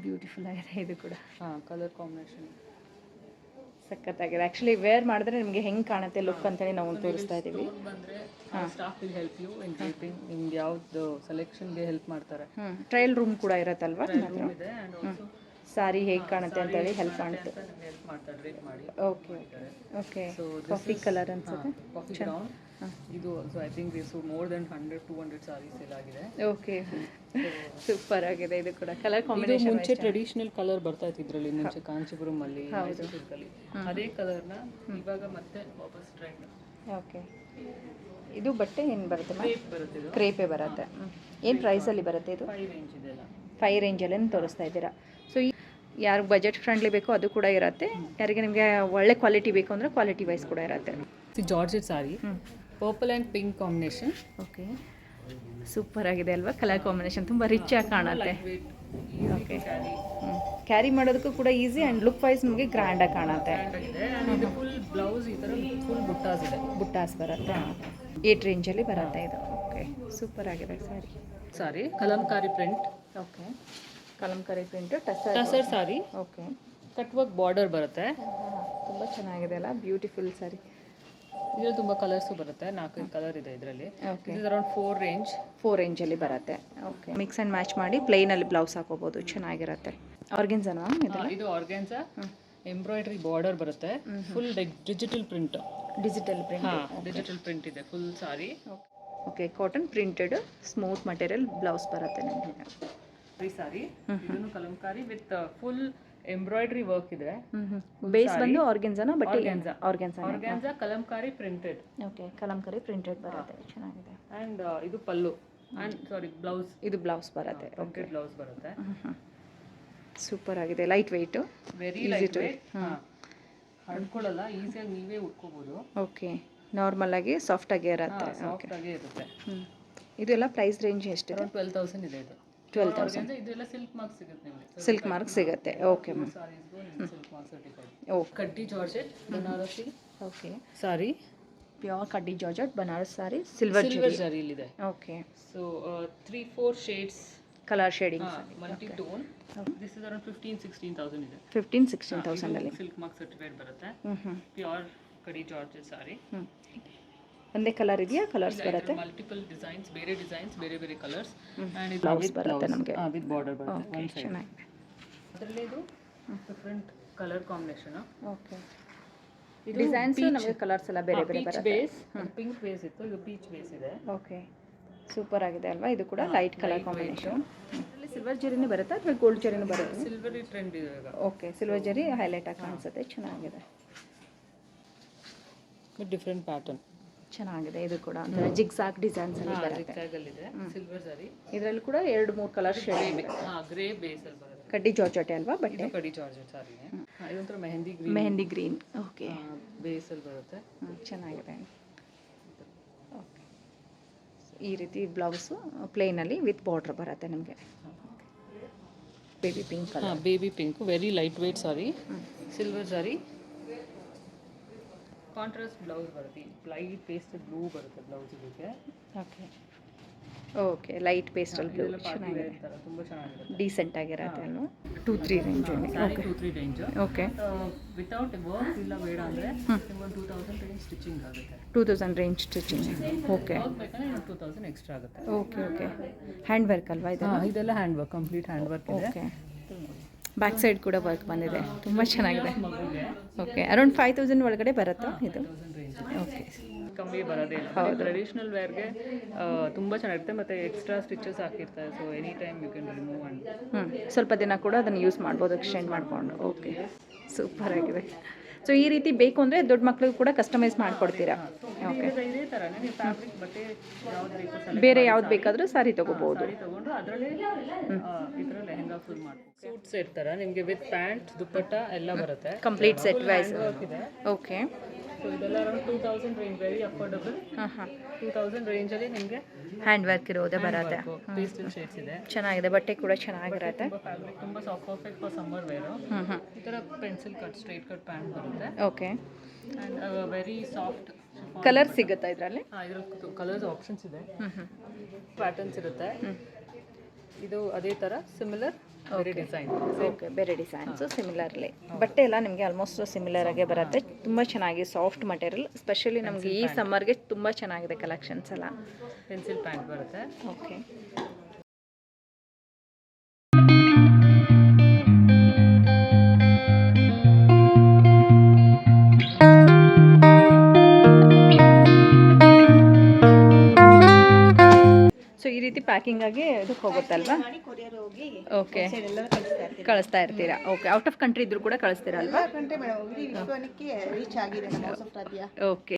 S1: ಬ್ಯೂಟಿಫುಲ್ ಆಗಿದೆ ಇದು ಕೂಡ.
S2: ಹಾಂ, ಕಲರ್ ಕಾಂಬಿನೇಷನ್
S1: ಸಖತ್ತಾಗಿದೆ. ಆ್ಯಕ್ಚುಲಿ ವೇರ್ ಮಾಡಿದ್ರೆ ನಿಮಗೆ ಹೆಂಗೆ ಕಾಣುತ್ತೆ ಲುಕ್ ಅಂತೇಳಿ ನಾವು ತೋರಿಸ್ತಾ ಇದ್ದೀವಿ.
S2: ಬಂದರೆ staff will help you in draping. ನಿಮ್ಗೆ ಯಾವ್ದು ಸೆಲೆಕ್ಷನ್ಗೆ ಹೆಲ್ಪ್ ಮಾಡ್ತಾರೆ.
S1: ಟ್ರಯಲ್ ರೂಮ್ ಕೂಡ ಇರುತ್ತಲ್ವಾ?
S2: ರೂಮ್ ಇದೆ ಆ್ಯಂಡ್ ಆಲ್ಸೋ
S1: ಸಾರಿ ಹೇಗೆ ಕಾಣುತ್ತೆ ಅಂತೇಳಿ ಹೆಲ್ಪ್ ಮಾಡುತ್ತೆ.
S2: ಹೆಲ್ಪ್ ಮಾಡ್ತಾರೆ, ಡ್ರೇಪ್ ಮಾಡಿ.
S1: Okay, okay. ಕಾಫಿ ಕಲರ್ ಅನ್ಸುತ್ತೆ.
S2: Coffee brown. ಇದು so I think this more than 100-200 saris sale ಆಗಿದೆ.
S1: ಓಕೆ, ಸೂಪರ್ ಆಗಿದೆ ಇದು ಕೂಡ. ಕಲರ್
S2: ಇದು
S1: ಕಾಂಬಿನೇಷನ್
S2: ಮುಂಚೆ ಟ್ರೆಡಿಷನಲ್ ಕಲರ್ ಬರ್ತಾ ಇತ್ತು ಇದರಲ್ಲಿ, ಮುಂಚೆ ಕಾಂಚೀಪುರಂ ಅಲ್ಲಿ ಸಿಲ್ಕಲ್ಲಿ ಅದೇ ಕಲರ್ನ ಇವಾಗ ಮತ್ತೆ ವಾಪಸ್ ಟ್ರೆಂಡ್.
S1: ಓಕೆ, ಇದು ಬಟ್ಟೆ ಏನು ಬರುತ್ತೆ ಮ್ಯಾಮ್?
S2: ಕ್ರೇಪ್ ಬರುತ್ತೆ. ಇದು
S1: ಕ್ರೇಪೇ ಬರುತ್ತೆ. ಏನು ಪ್ರೈಸಲ್ಲಿ ಬರುತ್ತೆ ಇದು?
S2: 5 ರೇಂಜ್ ಇದೆಲ್ಲ.
S1: 5 ರೇಂಜಲ್ಲಿ ತೋರಿಸ್ತಾ ಇದ್ದೀರಾ. ಸೊ ಯಾರು ಬಜೆಟ್ ಫ್ರೆಂಡ್ಲಿ ಬೇಕೋ ಅದು ಕೂಡ ಇರುತ್ತೆ, ಯಾರಿಗೆ ನಿಮಗೆ ಒಳ್ಳೆ ಕ್ವಾಲಿಟಿ ಬೇಕು ಅಂದರೆ ಕ್ವಾಲಿಟಿ ವೈಸ್ ಕೂಡ ಇರುತ್ತೆ.
S2: Georgette sorry, purple and pink combination.
S1: Okay, super ಆಗಿದೆ ಅಲ್ವಾ ಕಲರ್ ಕಾಂಬಿನೇಷನ್, ತುಂಬ ರಿಚ್ ಆಗಿ ಕಾಣುತ್ತೆ. ಓಕೆ, ಕ್ಯಾರಿ ಮಾಡೋದಕ್ಕೂ ಕೂಡ ಈಸಿ ಆ್ಯಂಡ್ ಲುಕ್ ವೈಸ್ ನಿಮಗೆ ಗ್ರ್ಯಾಂಡಾಗಿ ಕಾಣುತ್ತೆ.
S2: ಫುಲ್ ಬ್ಲೌಸ್ ಈ ಥರ ಫುಲ್ ಬುಟ್ಟಾಸ್ ಇದೆ,
S1: ಬುಟ್ಟಾಸ್ ಬರುತ್ತೆ, 8 ರೇಂಜಲ್ಲಿ ಬರುತ್ತೆ ಇದು. ಓಕೆ, ಸೂಪರ್ ಆಗಿದೆ sari.
S2: Sari kalamkari print.
S1: Okay, kalamkari print
S2: tussar sari.
S1: Okay,
S2: cut work border ಬರುತ್ತೆ.
S1: ತುಂಬ ಚೆನ್ನಾಗಿದೆ ಅಲ್ಲ, ಬ್ಯೂಟಿಫುಲ್ ಸ್ಯಾರಿ.
S2: ಇದರಲ್ಲಿ ತುಂಬ ಕಲರ್ಸು ಬರುತ್ತೆ, 4 ಕಲರ್ ಇದೆ ಇದರಲ್ಲಿ.
S1: ಓಕೆ,
S2: ಇದು ಅರೌಂಡ್ 4 ರೇಂಜಲ್ಲಿ
S1: ಬರುತ್ತೆ. ಓಕೆ, ಮಿಕ್ಸ್ ಆ್ಯಂಡ್ ಮ್ಯಾಚ್ ಮಾಡಿ ಪ್ಲೈನಲ್ಲಿ ಬ್ಲೌಸ್ ಹಾಕೋಬೋದು, ಚೆನ್ನಾಗಿರುತ್ತೆ. ಆರ್ಗೆನ್ಸಾ ಇದು?
S2: ಇದು ಆರ್ಗೆನ್ಸಾ, ಎಂಬ್ರಾಯ್ಡ್ರಿ ಬಾರ್ಡರ್ ಬರುತ್ತೆ, full digital print.
S1: Digital print,
S2: digital print ಇದೆ full sari.
S1: Okay, cotton printed smooth material blouse ಬರುತ್ತೆ ನಿಮಗೆ.
S2: ಸಾರಿ ಇದನ್ನು kalamkari with full embroidery work ಇದೆ.
S1: ಬೇಸ್ ಬಂದು ಆರ್ಗೆನ್ಸಾನ, but
S2: organza kalamkari printed.
S1: Okay, kalamkari printed ಬರುತ್ತೆ, ಚೆನ್ನಾಗಿದೆ.
S2: ಅಂಡ್ ಇದು ಪಲ್ಲು ಅಂಡ್ ಸಾರಿ ಬ್ಲೌಸ್.
S1: ಇದು ಬ್ಲೌಸ್ ಬರುತ್ತೆ. ಓಕೆ,
S2: ಬ್ಲೌಸ್ ಬರುತ್ತೆ.
S1: ಸೂಪರ್ ಆಗಿದೆ, light weight,
S2: very light weight. ಹಡ್ಕೊಳ್ಳಲ್ಲ, ಈಸಿಯಾಗಿ ನೀವೇ ಉಟ್ಕೋಬಹುದು.
S1: ಓಕೆ, ನಾರ್ಮಲ್ ಆಗಿ ಸಾಫ್ಟ್ ಆಗೇ ಇರುತ್ತೆ.
S2: ಸಾಫ್ಟ್ ಆಗೇ ಇರುತ್ತೆ.
S1: ಇದೆಲ್ಲ ಪ್ರೈಸ್ ರೇಂಜ್ ಎಷ್ಟಿದೆ?
S2: 12,000 ಇದೆ ಇದು.
S1: 12,000.
S2: ಇದೆಲ್ಲ ಸಿಲ್ಕ್ ಮಾರ್ಕ್ ಸಿಗುತ್ತೆ ನಿಮಗೆ.
S1: ಸಿಲ್ಕ್ ಮಾರ್ಕ್ ಸಿಗುತ್ತೆ. Okay ma'am.
S2: Silk mark certified.
S1: Okay,
S2: ಕಡ್ಡಿ ಜಾರ್ಜೆಟ್ ಬನಾರಸಿ.
S1: ಓಕೆ,
S2: ಸಾರಿ
S1: ಪ್ಯೂರ್ ಕಡ್ಡಿ ಜಾರ್ಜೆಟ್ ಬನಾರಸ್ ಸಾರಿ, ಸಿಲ್ವರ್
S2: ಜರಿ ಇದೆ.
S1: Okay,
S2: so 3-4 shades
S1: colour shading,
S2: multi tone. This is around 15,000-16,000 ಇದೆ.
S1: 15,000-16,000 ಅಲ್ಲಿ
S2: ಸಿಲ್ಕ್ ಮಾರ್ಕ್ ಸರ್ಟಿಫೈಡ್ ಬರುತ್ತೆ. ಪ್ಯೂರ್ ಕಡ್ಡಿ ಜಾರ್ಜೆಟ್ ಸಾರಿ.
S1: ಒಂದೇ ಕಲರ್ ಇದೆಯಾ? ಕಲರ್ಸ್ ಬರುತ್ತೆ,
S2: ಮಲ್ಟಿಪಲ್ ಡಿಸೈನ್ಸ್, ಬೇರೆ ಡಿಸೈನ್ಸ್, ಬೇರೆ ಬೇರೆ ಕಲರ್ಸ್. ಅಂಡ್ ಇದು
S1: ಬ್ಲೌಸ್ ಬರುತ್ತೆ ನಮಗೆ
S2: ವಿತ್ ಬಾರ್ಡರ್ ಬರುತ್ತೆ.
S1: ಓಕೆ, ಚೆನ್ನಾಗಿದೆ.
S2: ಅದರಲ್ಲಿ ಇದು different colour combination.
S1: Okay, designs ನಮಗೆ ಕಲರ್ಸ್ ಎಲ್ಲ ಬೇರೆ ಬೇರೆ ಬರುತ್ತೆ.
S2: ಬೇಸ್ ಪಿಂಕ್ ಬೇಸ್ ಇತ್ತು, ಇದು ಪೀಚ್ ಬೇಸ್ ಇದೆ.
S1: ಓಕೆ, ಸೂಪರ್ ಆಗಿದೆ ಅಲ್ವಾ? ಇದು ಕೂಡ ಲೈಟ್ ಕಲರ್ ಕಾಂಬಿನೇಷನ್. ಅಲ್ಲಿ ಸಿಲ್ವರ್ ಜರಿನೇ ಬರುತ್ತೆ ಅಥವಾ ಗೋಲ್ಡ್ ಜರಿನೂ ಬರುತ್ತೆ?
S2: ಸಿಲ್ವರ್ ಟ್ರೆಂಡ್ ಇದೆ ಈಗ.
S1: ಓಕೆ, ಸಿಲ್ವರ್ ಜರಿ ಹೈಲೈಟ್ ಆಗಿ ಕಾಣಿಸುತ್ತೆ, ಚೆನ್ನಾಗಿದೆ.
S2: ಡಿಫರೆಂಟ್ ಪ್ಯಾಟರ್ನ್
S1: ಚೆನ್ನಾಗಿದೆ. ಇದು ಕೂಡ ಅಂದರೆ ಜಿಗ್ಸಾಗ್ ಡಿಸೈನ್ಸ್ ಅಲ್ಲಿ ಬರುತ್ತೆ.
S2: ಸಿಲ್ವರ್ ಸಾರಿ.
S1: ಇದರಲ್ಲಿ ಕೂಡ 2-3 ಕಲರ್ ಶೇಡ್.
S2: ಗ್ರೇ ಬೇಸ್ ಅಲ್ಲಿ ಬರುತ್ತೆ.
S1: ಕಡ್ಡಿ ಜಾರ್ಜೆಟ್ ಅಲ್ವಾ ಬಟ್ಟೆ?
S2: ಇದು ಕಡ್ಡಿ ಜಾರ್ಜೆಟ್ ಸಾರಿನೇ. ಇದೊಂಥರ ಮೆಹಂದಿ ಗ್ರೀನ್.
S1: ಓಕೆ,
S2: ಬೇಸ್ ಅಲ್ಲಿ ಬರುತ್ತೆ.
S1: ಚೆನ್ನಾಗಿದೆ. ಓಕೆ, ಈ ರೀತಿ ಬ್ಲೌಸು ಪ್ಲೇನಲ್ಲಿ ವಿತ್ ಬಾರ್ಡರ್ ಬರುತ್ತೆ ನಿಮಗೆ. Baby pink colour.
S2: Baby pink, very light weight sari. Silver sari, contrast blouse ಬರುತ್ತೆ. ಲೈಟ್ ಪೇಸ್ಟಲ್ ಬ್ಲೂ ಬರುತ್ತೆ ಬ್ಲೌಸ್ ಇದಕ್ಕೆ.
S1: Okay, okay, light pastel blue, ಚೆನ್ನಾಗಿದೆ,
S2: ತುಂಬ ಚೆನ್ನಾಗಿದೆ,
S1: ಡೀಸೆಂಟ್ ಆಗಿರುತ್ತೆ ಅಲ್ವಾ? 2-3 range.
S2: Okay, 2-3 range.
S1: Okay,
S2: without work ಇಲ್ಲ ಬೇಡ ಅಂದರೆ ನಿಮ್ಗೆ 2,000 ರೇಂಜ್ ಸ್ಟಿಚಿಂಗ್ ಆಗುತ್ತೆ.
S1: 2,000 ರೇಂಜ್ ಸ್ಟಿಚಿಂಗ್. ಓಕೆ,
S2: ಬೇಕಂದ್ರೆ 2,000 ಎಕ್ಸ್ಟ್ರಾ ಆಗುತ್ತೆ.
S1: ಓಕೆ, ಓಕೆ, ಹ್ಯಾಂಡ್ ವರ್ಕ್ ಅಲ್ವಾ ಇದು?
S2: ಇದೆಲ್ಲ hand work, complete hand work ಇದೆ.
S1: ಓಕೆ, ಬ್ಯಾಕ್ ಸೈಡ್ ಕೂಡ ವರ್ಕ್ ಬಂದಿದೆ, ತುಂಬ ಚೆನ್ನಾಗಿದೆ. ಓಕೆ, ಅರೌಂಡ್ 5,000 ಒಳಗಡೆ ಬರುತ್ತಾ ಇದು? ಓಕೆ,
S2: ಕಮ್ಮಿ ಬರೋದೇ ಇಲ್ಲ. ಟ್ರೆಡಿಷನಲ್ ವೇರ್ಗೆ ತುಂಬ ಚೆನ್ನಾಗಿರುತ್ತೆ, ಮತ್ತು ಎಕ್ಸ್ಟ್ರಾ ಸ್ಟಿಚಸ್ ಹಾಕಿರ್ತಾರೆ. So any time you can remove and
S1: ಸ್ವಲ್ಪ ದಿನ ಕೂಡ ಅದನ್ನು ಯೂಸ್ ಮಾಡ್ಬೋದು, ಎಕ್ಸ್ಟೆಂಡ್ ಮಾಡಿಕೊಂಡು. ಓಕೆ, ಸೂಪರ್ ಆಗಿದೆ. ಸೊ ಈ ರೀತಿ ಬೇಕು ಅಂದರೆ ದೊಡ್ಡ ಮಕ್ಕಳಿಗೂ ಕೂಡ ಕಸ್ಟಮೈಸ್ ಮಾಡಿಕೊಡ್ತೀರಾ? ಓಕೆ,
S2: ಇದೇ ಥರನೇ ನೀವು ಫ್ಯಾಬ್ರಿಕ್ ಬಟ್ಟೆ ಯಾವ್ದು ಬೇಕು
S1: ಬೇರೆ ಯಾವ್ದು ಬೇಕಾದರೂ ಸಾರಿ ತೊಗೋಬೋದು.
S2: ಸಾರಿ ತೊಗೊಂಡು ಅದರಲ್ಲಿ ಈ ಥರ ಲೆಹಂಗಾ ಫುಲ್ ಮಾಡ್ಬೋದು. ಸೂಟ್ಸ್ ಇರ್ತಾರೆ ನಿಮಗೆ ವಿತ್ ಪ್ಯಾಂಟ್ ದುಪ್ಪಟ್ಟ ಎಲ್ಲ ಬರುತ್ತೆ,
S1: ಕಂಪ್ಲೀಟ್ ಸೆಟ್ ವೈಸ್.
S2: ಇದೆ.
S1: ಓಕೆ,
S2: ಸೊ ಇದೆಲ್ಲ ಅರೌಂಡ್ 2,000 ರೇಂಜ್, ವೆರಿ ಅಫೋರ್ಡಬಲ್. 2,000 ರೇಂಜಲ್ಲಿ ನಿಮಗೆ
S1: ಹ್ಯಾಂಡ್ ವರ್ಕ್ ಇರೋದೇ ಬರುತ್ತೆ.
S2: ಪೇಸ್ಟಲ್ ಶೇಡ್ಸ್ ಇದೆ,
S1: ಚೆನ್ನಾಗಿದೆ, ಬಟ್ಟೆ ಕೂಡ ಚೆನ್ನಾಗಿರುತ್ತೆ.
S2: ಫ್ಯಾಬ್ರಿಕ್ ತುಂಬ soft, perfect for summer wear. ಈ ಥರ pencil cut straight cut pant ಬರುತ್ತೆ.
S1: Okay,
S2: and very soft.
S1: Colour ಸಿಗುತ್ತಾ ಇದರಲ್ಲಿ?
S2: ಇದರಲ್ಲಿ ಕಲರ್ಸ್ ಆಪ್ಷನ್ಸ್ ಇದೆ, ಪ್ಯಾಟರ್ನ್ಸ್ ಇರುತ್ತೆ. ಇದು ಅದೇ ಥರ ಸಿಮಿಲರ್ ಬೇರೆ ಡಿಸೈನ್.
S1: ಓಕೆ, ಬೇರೆ ಡಿಸೈನ್ಸು ಸಿಮಿಲರ್ಲಿ. ಬಟ್ಟೆ ಎಲ್ಲ ನಿಮಗೆ ಆಲ್ಮೋಸ್ಟ್ ಸಿಮಿಲರ್ ಆಗೇ ಬರುತ್ತೆ, ತುಂಬ ಚೆನ್ನಾಗಿ ಸಾಫ್ಟ್ ಮಟೀರಿಯಲ್. ಸ್ಪೆಷಲಿ ನಮಗೆ ಈ ಸಮ್ಮರ್ಗೆ ತುಂಬ ಚೆನ್ನಾಗಿದೆ ಕಲೆಕ್ಷನ್ಸ್ ಎಲ್ಲ.
S2: ಪೆನ್ಸಿಲ್ ಪ್ಯಾಂಟ್ ಬರುತ್ತೆ.
S1: ಓಕೆ, ಸೊ ಈ ರೀತಿ ಪ್ಯಾಕಿಂಗ್ ಆಗಿ ಇದಕ್ಕೆ ಹೋಗುತ್ತಲ್ವಾ? ಓಕೆ, ಕಳಿಸ್ತಾ ಇರ್ತೀರಾ? ಓಕೆ, ಔಟ್ ಆಫ್ ಕಂಟ್ರಿ ಇದ್ರೂ ಕೂಡ ಕಳಿಸ್ತೀರಾ ಅಲ್ವಾ?
S3: ಕಂಟ್ರಿ ಮೇಡಮ್, ಇಡೀ ವಿಶ್ವಕ್ಕೆ ರೀಚ್ ಆಗಿದೆ ನಮ್ಮ ಹೌಸ್ ಆಫ್ ರಾಧ್ಯ.
S1: ಓಕೆ.